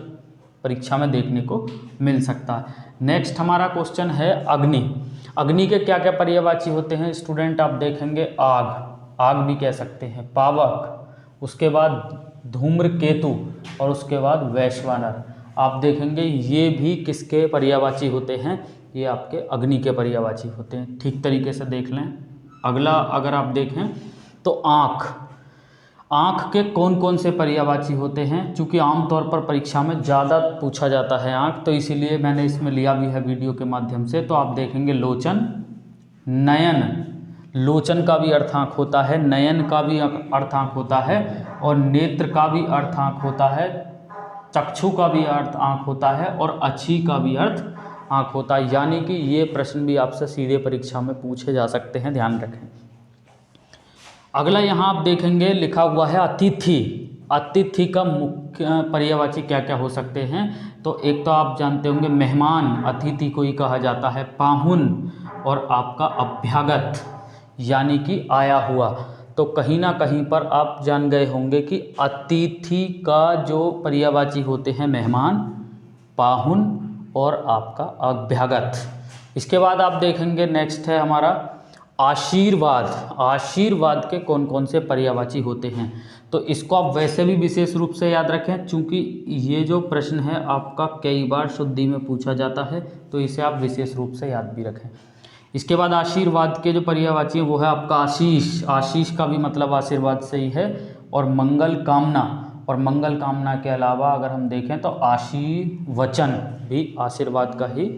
परीक्षा में देखने को मिल सकता है। नेक्स्ट हमारा क्वेश्चन है अग्नि। अग्नि के क्या क्या पर्यायवाची होते हैं स्टूडेंट? आप देखेंगे आग, आग भी कह सकते हैं, पावक, उसके बाद धूम्रकेतु और उसके बाद वैश्वानर। आप देखेंगे ये भी किसके पर्यायवाची होते हैं? ये आपके अग्नि के पर्यायवाची होते हैं। ठीक तरीके से देख लें। अगला अगर आप देखें तो आँख। आँख के कौन कौन से पर्यायवाची होते हैं? चूँकि आमतौर पर परीक्षा में ज़्यादा पूछा जाता है आँख, तो इसीलिए मैंने इसमें लिया भी है वीडियो के माध्यम से। तो आप देखेंगे लोचन, नयन। लोचन का भी अर्थ आँख होता है, नयन का भी अर्थ आँख होता है, और नेत्र का भी अर्थ आँख होता है, चक्षु का भी अर्थ आँख होता है, और अच्छी का भी अर्थ आँख होता है। यानी कि ये प्रश्न भी आपसे सीधे परीक्षा में पूछे जा सकते हैं, ध्यान रखें। अगला यहाँ आप देखेंगे लिखा हुआ है अतिथि। अतिथि का मुख्य पर्यायवाची क्या क्या हो सकते हैं? तो एक तो आप जानते होंगे मेहमान, अतिथि को ही कहा जाता है, पाहुन, और आपका अभ्यागत यानी कि आया हुआ। तो कहीं ना कहीं पर आप जान गए होंगे कि अतिथि का जो पर्यायवाची होते हैं मेहमान, पाहुन और आपका अभ्यागत। इसके बाद आप देखेंगे नेक्स्ट है हमारा आशीर्वाद। आशीर्वाद के कौन कौन से पर्यायवाची होते हैं? तो इसको आप वैसे भी विशेष रूप से याद रखें, चूँकि ये जो प्रश्न है आपका कई बार शुद्धि में पूछा जाता है, तो इसे आप विशेष रूप से याद भी रखें। इसके बाद आशीर्वाद के जो पर्यायवाची हैं वो है आपका आशीष। आशीष का भी मतलब आशीर्वाद से ही है, और मंगल कामना। और मंगल कामना के अलावा अगर हम देखें तो आशीर्वचन भी आशीर्वाद का ही,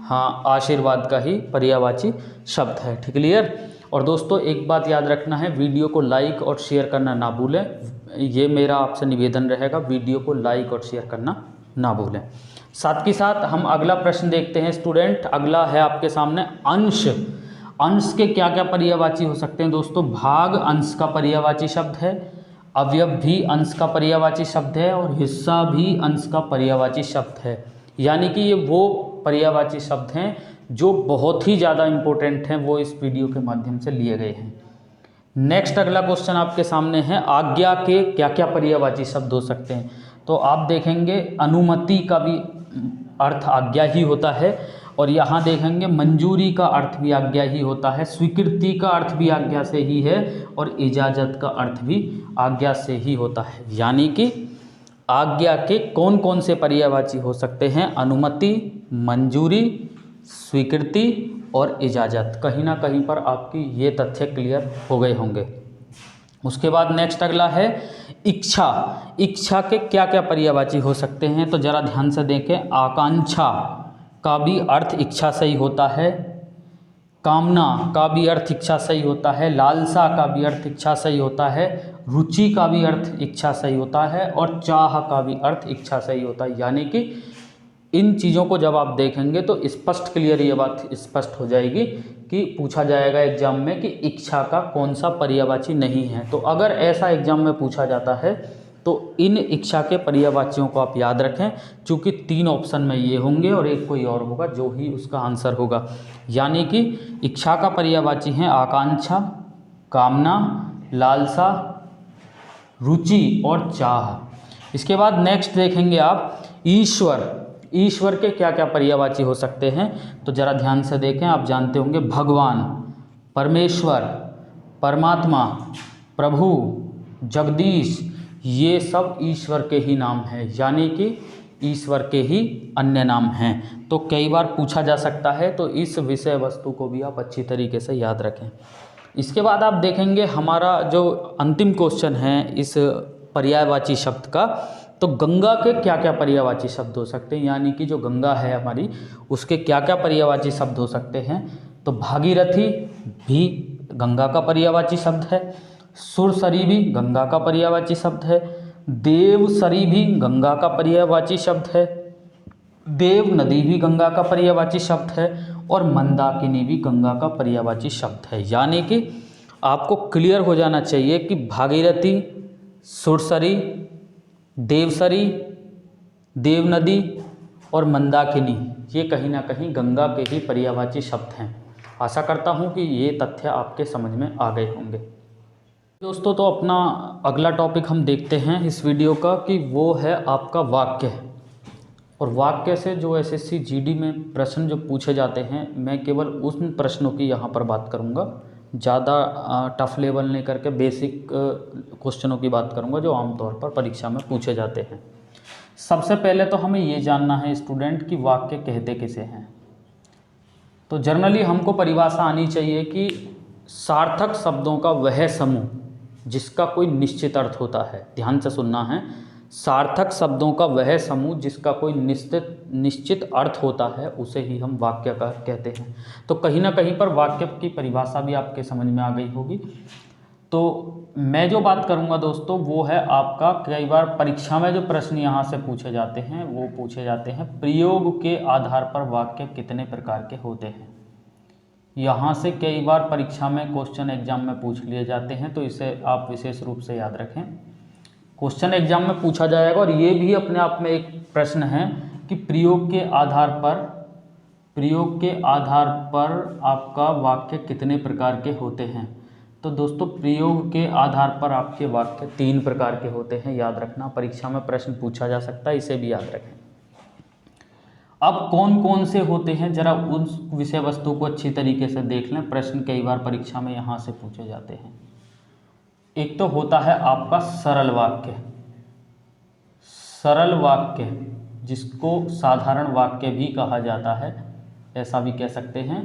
हाँ आशीर्वाद का ही पर्यायवाची शब्द है। ठीक क्लियर? और दोस्तों एक बात याद रखना है, वीडियो को लाइक और शेयर करना ना भूलें। ये मेरा आपसे निवेदन रहेगा, वीडियो को लाइक और शेयर करना ना भूलें। साथ के साथ हम अगला प्रश्न देखते हैं स्टूडेंट। अगला है आपके सामने अंश। अंश के क्या क्या पर्यायवाची हो सकते हैं दोस्तों? भाग अंश का पर्यायवाची शब्द है, अवयव भी अंश का पर्यायवाची शब्द है, और हिस्सा भी अंश का पर्यायवाची शब्द है। यानी कि ये वो पर्यायवाची शब्द हैं जो बहुत ही ज़्यादा इम्पोर्टेंट हैं, वो इस वीडियो के माध्यम से लिए गए हैं। नेक्स्ट अगला क्वेश्चन आपके सामने है, आज्ञा के क्या क्या पर्यायवाची शब्द हो सकते हैं? तो आप देखेंगे अनुमति का भी अर्थ आज्ञा ही होता है, और यहाँ देखेंगे मंजूरी का अर्थ भी आज्ञा ही होता है, स्वीकृति का अर्थ भी आज्ञा से ही है, और इजाज़त का अर्थ भी आज्ञा से ही होता है। यानी कि आज्ञा के कौन कौन से पर्यायवाची हो सकते हैं? अनुमति, मंजूरी, स्वीकृति और इजाज़त। कहीं ना कहीं पर आपकी ये तथ्य क्लियर हो गए होंगे। उसके बाद नेक्स्ट अगला है इच्छा। इच्छा के क्या क्या पर्यायवाची हो सकते हैं? तो ज़रा ध्यान से देखें। आकांक्षा का भी अर्थ इच्छा से ही होता है, कामना का भी अर्थ इच्छा से ही होता है, लालसा का भी अर्थ इच्छा से ही होता है, रुचि का भी अर्थ इच्छा से ही होता है, और चाह का भी अर्थ इच्छा से ही होता है। यानी कि इन चीज़ों को जब आप देखेंगे तो स्पष्ट क्लियर ये बात स्पष्ट हो जाएगी कि पूछा जाएगा एग्जाम में कि इच्छा का कौन सा पर्यायवाची नहीं है। तो अगर ऐसा एग्जाम में पूछा जाता है तो इन इच्छा के पर्यायवाचियों को आप याद रखें, चूँकि 3 ऑप्शन में ये होंगे और एक कोई और होगा जो ही उसका आंसर होगा। यानी कि इच्छा का पर्यायवाची हैं आकांक्षा, कामना, लालसा, रुचि और चाह। इसके बाद नेक्स्ट देखेंगे आप ईश्वर। ईश्वर के क्या क्या पर्यायवाची हो सकते हैं? तो ज़रा ध्यान से देखें। आप जानते होंगे भगवान, परमेश्वर, परमात्मा, प्रभु, जगदीश, ये सब ईश्वर के ही नाम हैं, यानी कि ईश्वर के ही अन्य नाम हैं। तो कई बार पूछा जा सकता है, तो इस विषय वस्तु को भी आप अच्छी तरीके से याद रखें। इसके बाद आप देखेंगे हमारा जो अंतिम क्वेश्चन है इस पर्यायवाची शब्द का, तो गंगा के क्या क्या पर्यायवाची शब्द हो सकते हैं? यानी कि जो गंगा है हमारी, उसके क्या क्या पर्यायवाची शब्द हो सकते हैं? तो भागीरथी भी गंगा का पर्यायवाची शब्द है, सुरसरी भी गंगा का पर्यायवाची शब्द है, देवसरी भी गंगा का पर्यायवाची शब्द है, देव नदी भी गंगा का पर्यायवाची शब्द है, और मंदाकिनी भी गंगा का पर्यायवाची शब्द है। यानी कि आपको क्लियर हो जाना चाहिए कि भागीरथी, सुरसरी, देवसरी, देवनदी और मंदाकिनी ये कहीं ना कहीं गंगा के ही पर्यायवाची शब्द हैं। आशा करता हूँ कि ये तथ्य आपके समझ में आ गए होंगे। दोस्तों, तो अपना अगला टॉपिक हम देखते हैं इस वीडियो का कि वो है आपका वाक्य। और वाक्य से जो एसएससी जीडी में प्रश्न जो पूछे जाते हैं, मैं केवल उन प्रश्नों की यहाँ पर बात करूँगा, ज़्यादा टफ लेवल नहीं करके बेसिक क्वेश्चनों की बात करूँगा जो आमतौर पर परीक्षा में पूछे जाते हैं। सबसे पहले तो हमें ये जानना है स्टूडेंट कि वाक्य कहते किसे हैं। तो जनरली हमको परिभाषा आनी चाहिए कि सार्थक शब्दों का वह समूह जिसका कोई निश्चित अर्थ होता है। ध्यान से सुनना है, सार्थक शब्दों का वह समूह जिसका कोई निश्चित अर्थ होता है उसे ही हम वाक्य का कहते हैं। तो कहीं ना कहीं पर वाक्य की परिभाषा भी आपके समझ में आ गई होगी। तो मैं जो बात करूंगा दोस्तों वो है आपका, कई बार परीक्षा में जो प्रश्न यहाँ से पूछे जाते हैं वो पूछे जाते हैं प्रयोग के आधार पर वाक्य कितने प्रकार के होते हैं। यहाँ से कई बार परीक्षा में क्वेश्चन एग्जाम में पूछ लिए जाते हैं, तो इसे आप विशेष रूप से याद रखें। क्वेश्चन एग्जाम में पूछा जाएगा और ये भी अपने आप में एक प्रश्न है कि प्रयोग के आधार पर आपका वाक्य कितने प्रकार के होते हैं। तो दोस्तों, प्रयोग के आधार पर आपके वाक्य 3 प्रकार के होते हैं। याद रखना, परीक्षा में प्रश्न पूछा जा सकता है, इसे भी याद रखें। अब कौन कौन से होते हैं, जरा उस विषय वस्तु को अच्छी तरीके से देख लें। प्रश्न कई बार परीक्षा में यहाँ से पूछे जाते हैं। एक तो होता है आपका सरल वाक्य, सरल वाक्य जिसको साधारण वाक्य भी कहा जाता है, ऐसा भी कह सकते हैं।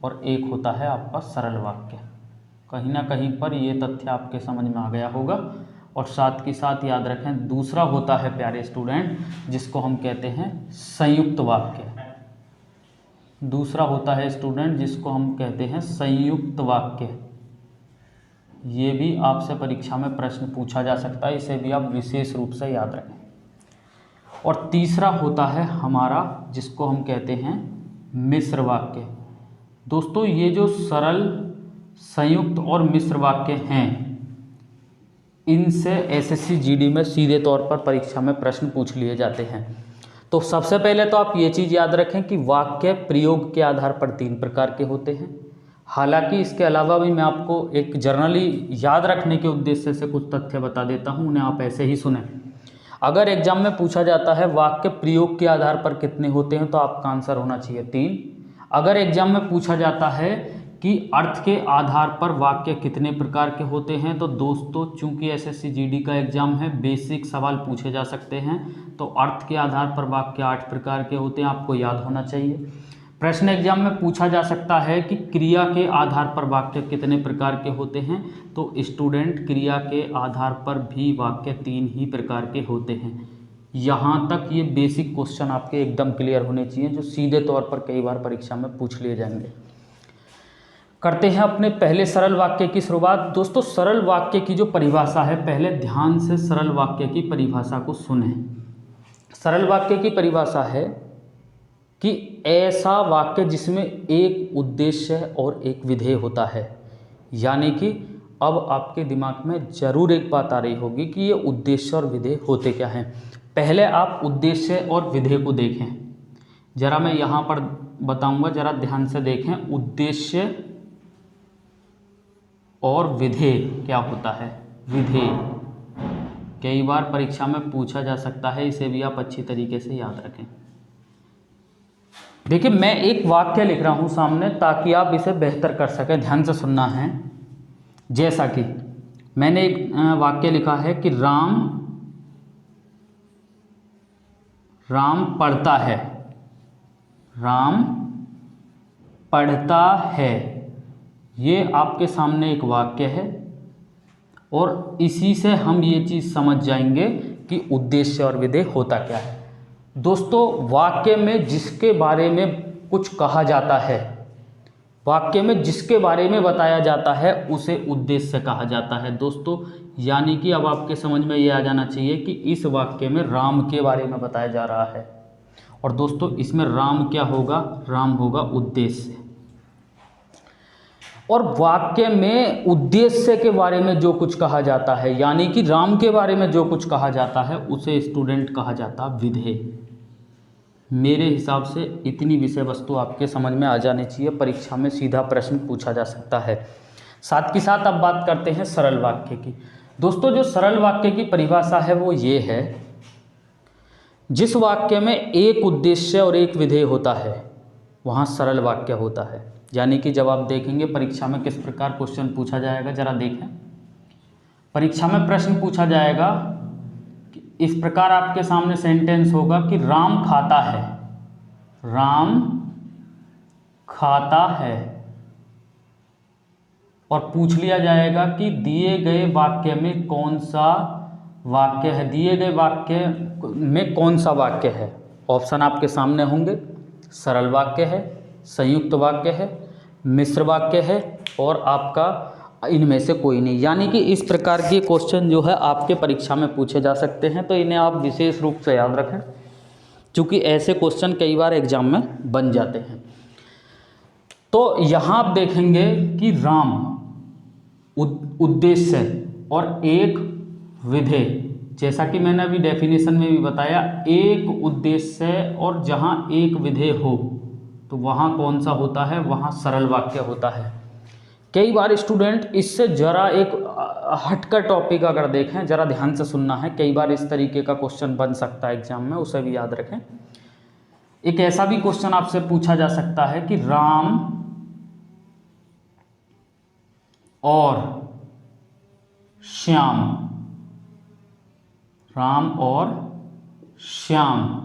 और एक होता है आपका सरल वाक्य। कहीं ना कहीं पर ये तथ्य आपके समझ में आ गया होगा। और साथ के साथ याद रखें, दूसरा होता है प्यारे स्टूडेंट जिसको हम कहते हैं संयुक्त वाक्य। दूसरा होता है स्टूडेंट जिसको हम कहते हैं संयुक्त वाक्य। ये भी आपसे परीक्षा में प्रश्न पूछा जा सकता है, इसे भी आप विशेष रूप से याद रखें। और तीसरा होता है हमारा जिसको हम कहते हैं मिश्र वाक्य। दोस्तों ये जो सरल, संयुक्त और मिश्र वाक्य हैं, इनसे एसएससी जीडी में सीधे तौर पर परीक्षा में प्रश्न पूछ लिए जाते हैं। तो सबसे पहले तो आप ये चीज़ याद रखें कि वाक्य प्रयोग के आधार पर 3 प्रकार के होते हैं। हालांकि इसके अलावा भी मैं आपको एक जर्नली याद रखने के उद्देश्य से कुछ तथ्य बता देता हूँ, उन्हें आप ऐसे ही सुनें। अगर एग्जाम में पूछा जाता है वाक्य प्रयोग के आधार पर कितने होते हैं, तो आपका आंसर होना चाहिए 3। अगर एग्जाम में पूछा जाता है कि अर्थ के आधार पर वाक्य कितने प्रकार के होते हैं, तो दोस्तों चूंकि एसएससी जीडी का एग्जाम है, बेसिक सवाल पूछे जा सकते हैं, तो अर्थ के आधार पर वाक्य 8 प्रकार के होते हैं, आपको याद होना चाहिए। प्रश्न एग्जाम में पूछा जा सकता है कि क्रिया के आधार पर वाक्य कितने प्रकार के होते हैं, तो स्टूडेंट क्रिया के आधार पर भी वाक्य 3 ही प्रकार के होते हैं। यहाँ तक ये बेसिक क्वेश्चन आपके एकदम क्लियर होने चाहिए, जो सीधे तौर पर कई बार परीक्षा में पूछ लिए जाएंगे। करते हैं अपने पहले सरल वाक्य की शुरुआत। दोस्तों सरल वाक्य की जो परिभाषा है, पहले ध्यान से सरल वाक्य की परिभाषा को सुने। सरल वाक्य की परिभाषा है कि ऐसा वाक्य जिसमें एक उद्देश्य और एक विधेय होता है। यानी कि अब आपके दिमाग में जरूर एक बात आ रही होगी कि ये उद्देश्य और विधेय होते क्या हैं। पहले आप उद्देश्य और विधेय को देखें। जरा मैं यहाँ पर बताऊंगा, जरा ध्यान से देखें। उद्देश्य और विधेय क्या होता है। विधेय कई बार परीक्षा में पूछा जा सकता है, इसे भी आप अच्छी तरीके से याद रखें। देखिए मैं एक वाक्य लिख रहा हूं सामने ताकि आप इसे बेहतर कर सकें, ध्यान से सुनना है। जैसा कि मैंने एक वाक्य लिखा है कि राम पढ़ता है। राम पढ़ता है, ये आपके सामने एक वाक्य है और इसी से हम ये चीज़ समझ जाएंगे कि उद्देश्य और विधेय होता क्या है। दोस्तों वाक्य में जिसके बारे में कुछ कहा जाता है, वाक्य में जिसके बारे में बताया जाता है, उसे उद्देश्य कहा जाता है। दोस्तों यानी कि अब आपके समझ में ये आ जाना चाहिए कि इस वाक्य में राम के बारे में बताया जा रहा है, और दोस्तों इसमें राम क्या होगा, राम होगा उद्देश्य। और वाक्य में उद्देश्य के बारे में जो कुछ कहा जाता है, यानी कि राम के बारे में जो कुछ कहा जाता है, उसे स्टूडेंट कहा जाता विधेय। मेरे हिसाब से इतनी विषय वस्तु आपके समझ में आ जानी चाहिए, परीक्षा में सीधा प्रश्न पूछा जा सकता है। साथ ही साथ अब बात करते हैं सरल वाक्य की। दोस्तों जो सरल वाक्य की परिभाषा है वो ये है, जिस वाक्य में एक उद्देश्य और एक विधेय होता है वहाँ सरल वाक्य होता है। यानी कि जब आप देखेंगे परीक्षा में किस प्रकार क्वेश्चन पूछा जाएगा, जरा देखें। परीक्षा में प्रश्न पूछा जाएगा कि इस प्रकार आपके सामने सेंटेंस होगा कि राम खाता है। राम खाता है, और पूछ लिया जाएगा कि दिए गए वाक्य में कौन सा वाक्य है, दिए गए वाक्य में कौन सा वाक्य है। ऑप्शन आपके सामने होंगे, सरल वाक्य है, संयुक्त वाक्य है, मिश्र वाक्य है, और आपका इनमें से कोई नहीं। यानी कि इस प्रकार के क्वेश्चन जो है आपके परीक्षा में पूछे जा सकते हैं, तो इन्हें आप विशेष रूप से याद रखें, क्योंकि ऐसे क्वेश्चन कई बार एग्जाम में बन जाते हैं। तो यहाँ आप देखेंगे कि राम उद्देश्य और एक विधेय, जैसा कि मैंने अभी डेफिनेशन में भी बताया, एक उद्देश्य और जहाँ एक विधेय हो तो वहाँ कौन सा होता है, वहाँ सरल वाक्य होता है। कई बार स्टूडेंट इससे जरा एक हटकर टॉपिक अगर देखें, जरा ध्यान से सुनना है, कई बार इस तरीके का क्वेश्चन बन सकता है एग्जाम में, उसे भी याद रखें। एक ऐसा भी क्वेश्चन आपसे पूछा जा सकता है कि राम और श्याम, राम और श्याम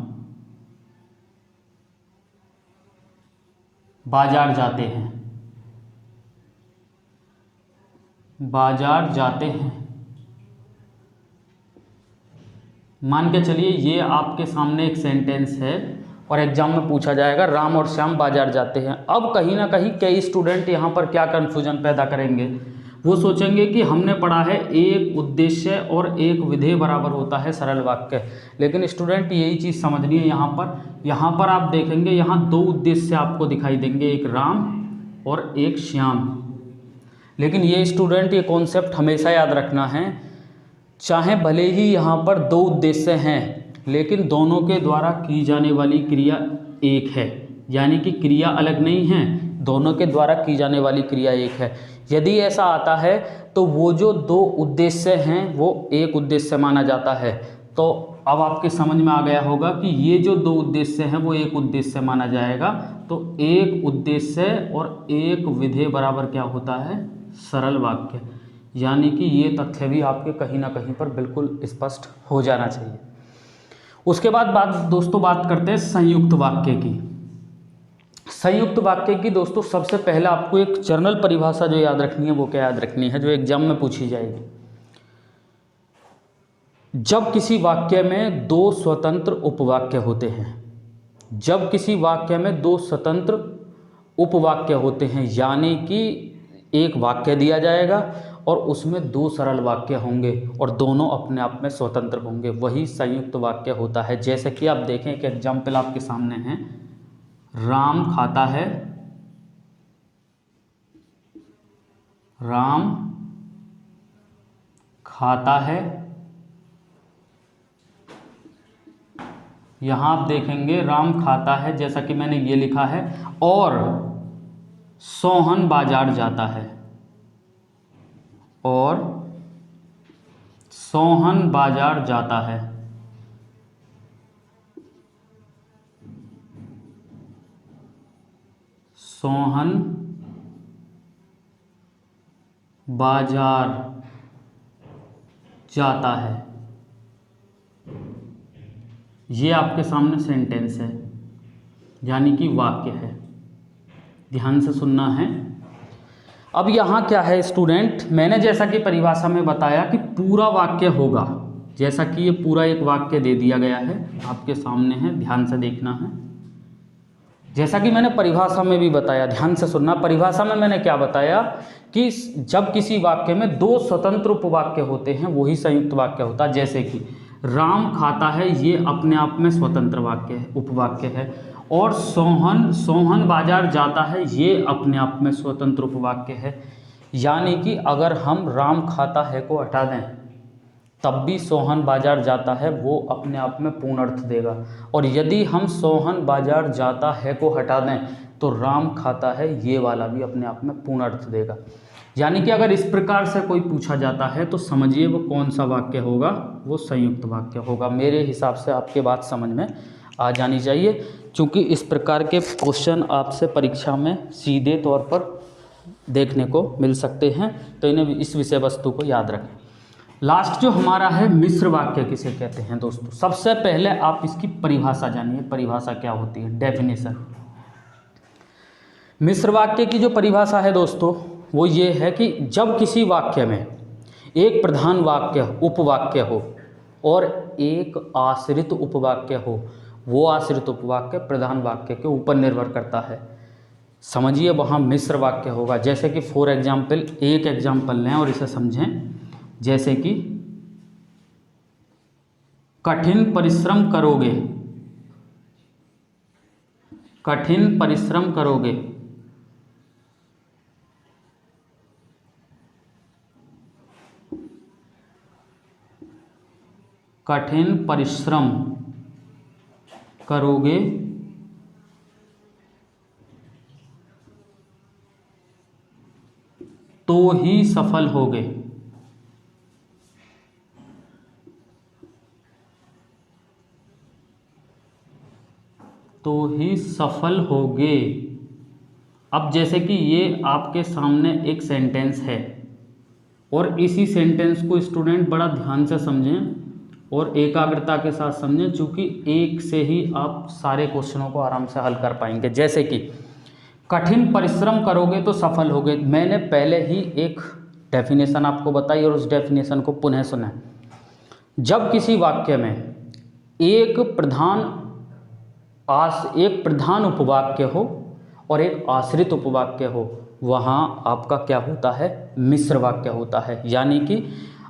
बाजार जाते हैं। बाजार जाते हैं, मान के चलिए ये आपके सामने एक सेंटेंस है और एग्जाम में पूछा जाएगा राम और श्याम बाजार जाते हैं। अब कहीं ना कहीं कई स्टूडेंट यहाँ पर क्या कन्फ्यूजन पैदा करेंगे, वो सोचेंगे कि हमने पढ़ा है एक उद्देश्य और एक विधेय बराबर होता है सरल वाक्य, लेकिन स्टूडेंट यही चीज़ समझनी है। यहाँ पर आप देखेंगे, यहाँ दो उद्देश्य आपको दिखाई देंगे, एक राम और एक श्याम। लेकिन ये स्टूडेंट, ये कॉन्सेप्ट हमेशा याद रखना है, चाहे भले ही यहाँ पर दो उद्देश्य हैं, लेकिन दोनों के द्वारा की जाने वाली क्रिया एक है, यानी कि क्रिया अलग नहीं है, दोनों के द्वारा की जाने वाली क्रिया एक है। यदि ऐसा आता है तो वो जो दो उद्देश्य हैं वो एक उद्देश्य माना जाता है। तो अब आपके समझ में आ गया होगा कि ये जो दो उद्देश्य हैं वो एक उद्देश्य माना जाएगा। तो एक उद्देश्य और एक विधेय बराबर क्या होता है, सरल वाक्य। यानी कि ये तथ्य भी आपके कहीं ना कहीं पर बिल्कुल स्पष्ट हो जाना चाहिए। उसके बाद दोस्तों बात करते हैं संयुक्त वाक्य की। संयुक्त वाक्य की दोस्तों सबसे पहले आपको एक जनरल परिभाषा जो याद रखनी है वो क्या याद रखनी है, जो एग्जाम में पूछी जाएगी। जब किसी वाक्य में दो स्वतंत्र उपवाक्य होते हैं, जब किसी वाक्य में दो स्वतंत्र उपवाक्य होते हैं, यानी कि एक वाक्य दिया जाएगा और उसमें दो सरल वाक्य होंगे और दोनों अपने आप में स्वतंत्र होंगे, वही संयुक्त वाक्य होता है। जैसे कि आप देखें कि एग्जाम्पल आपके सामने हैं, राम खाता है, राम खाता है। यहाँ आप देखेंगे राम खाता है, जैसा कि मैंने ये लिखा है, और सोहन बाजार जाता है, और सोहन बाजार जाता है। सोहन बाजार जाता है। ये आपके सामने सेंटेंस है, यानी कि वाक्य है, ध्यान से सुनना है। अब यहाँ क्या है स्टूडेंट, मैंने जैसा कि परिभाषा में बताया कि पूरा वाक्य होगा, जैसा कि ये पूरा एक वाक्य दे दिया गया है आपके सामने है, ध्यान से देखना है। जैसा कि मैंने परिभाषा में भी बताया, ध्यान से सुनना। परिभाषा में मैंने क्या बताया कि जब किसी वाक्य में दो स्वतंत्र उपवाक्य होते हैं वही संयुक्त वाक्य होता है। जैसे कि राम खाता है, ये अपने आप में स्वतंत्र वाक्य है, उपवाक्य है, और सोहन बाजार जाता है, ये अपने आप में स्वतंत्र उपवाक्य है। यानी कि अगर हम राम खाता है को हटा दें तब भी सोहन बाजार जाता है वो अपने आप में पूर्ण अर्थ देगा, और यदि हम सोहन बाजार जाता है को हटा दें तो राम खाता है ये वाला भी अपने आप में पूर्ण अर्थ देगा। यानी कि अगर इस प्रकार से कोई पूछा जाता है तो समझिए वो कौन सा वाक्य होगा, वो संयुक्त वाक्य होगा। मेरे हिसाब से आपके बात समझ में आ जानी चाहिए, क्योंकि इस प्रकार के क्वेश्चन आपसे परीक्षा में सीधे तौर पर देखने को मिल सकते हैं, तो इन्हें इस विषय वस्तु को याद रखें। लास्ट जो हमारा है मिश्र वाक्य किसे कहते हैं दोस्तों, सबसे पहले आप इसकी परिभाषा जानिए। परिभाषा क्या होती है, डेफिनेशन। मिश्र वाक्य की जो परिभाषा है दोस्तों वो ये है कि जब किसी वाक्य में एक प्रधान वाक्य उपवाक्य हो और एक आश्रित उपवाक्य हो, वो आश्रित उपवाक्य प्रधान वाक्य के ऊपर निर्भर करता है, समझिए वहाँ मिश्र वाक्य होगा। जैसे कि फॉर एग्जाम्पल, एक एग्जाम्पल लें और इसे समझें। जैसे कि कठिन परिश्रम करोगे, कठिन परिश्रम करोगे, कठिन परिश्रम करोगे तो ही सफल होगे। तो ही सफल होगे। अब जैसे कि ये आपके सामने एक सेंटेंस है और इसी सेंटेंस को स्टूडेंट बड़ा ध्यान से समझें और एकाग्रता के साथ समझें, चूँकि एक से ही आप सारे क्वेश्चनों को आराम से हल कर पाएंगे। जैसे कि कठिन परिश्रम करोगे तो सफल होगे, मैंने पहले ही एक डेफिनेशन आपको बताई और उस डेफिनेशन को पुनः सुना। जब किसी वाक्य में एक प्रधान उपवाक्य हो और एक आश्रित उपवाक्य हो, वहाँ आपका क्या होता है, मिश्र वाक्य होता है। यानी कि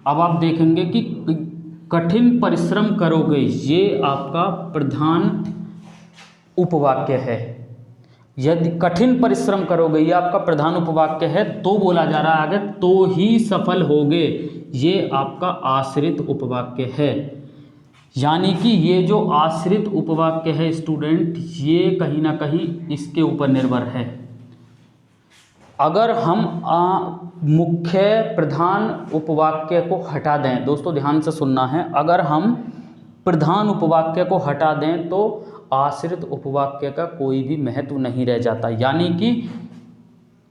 अब आप देखेंगे कि कठिन परिश्रम करोगे, ये आपका प्रधान उपवाक्य है। यदि कठिन परिश्रम करोगे, ये आपका प्रधान उपवाक्य है, तो बोला जा रहा है आगे तो ही सफल होगे, ये आपका आश्रित उपवाक्य है। यानी कि ये जो आश्रित उपवाक्य है स्टूडेंट, ये कहीं ना कहीं इसके ऊपर निर्भर है। अगर हम मुख्य प्रधान उपवाक्य को हटा दें, दोस्तों ध्यान से सुनना है, अगर हम प्रधान उपवाक्य को हटा दें तो आश्रित उपवाक्य का कोई भी महत्व नहीं रह जाता। यानी कि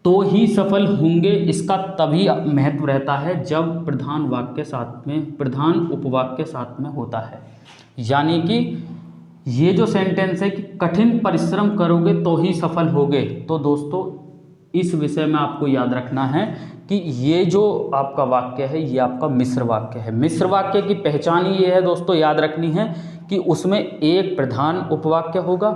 तो ही सफल होंगे, इसका तभी महत्व रहता है जब प्रधान वाक्य साथ में, प्रधान उपवाक्य साथ में होता है। यानी कि ये जो सेंटेंस है कि कठिन परिश्रम करोगे तो ही सफल होगे, तो दोस्तों इस विषय में आपको याद रखना है कि ये जो आपका वाक्य है ये आपका मिश्र वाक्य है। मिश्र वाक्य की पहचान ही ये है दोस्तों, याद रखनी है कि उसमें एक प्रधान उपवाक्य होगा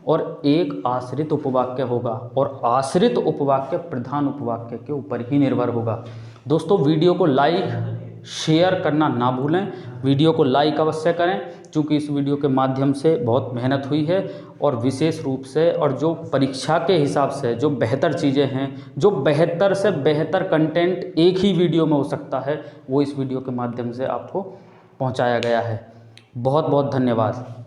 और एक आश्रित उपवाक्य होगा, और आश्रित उपवाक्य प्रधान उपवाक्य के ऊपर ही निर्भर होगा। दोस्तों वीडियो को लाइक शेयर करना ना भूलें, वीडियो को लाइक अवश्य करें, क्योंकि इस वीडियो के माध्यम से बहुत मेहनत हुई है और विशेष रूप से, और जो परीक्षा के हिसाब से जो बेहतर चीज़ें हैं, जो बेहतर से बेहतर कंटेंट एक ही वीडियो में हो सकता है, वो इस वीडियो के माध्यम से आपको पहुंचाया गया है। बहुत बहुत धन्यवाद।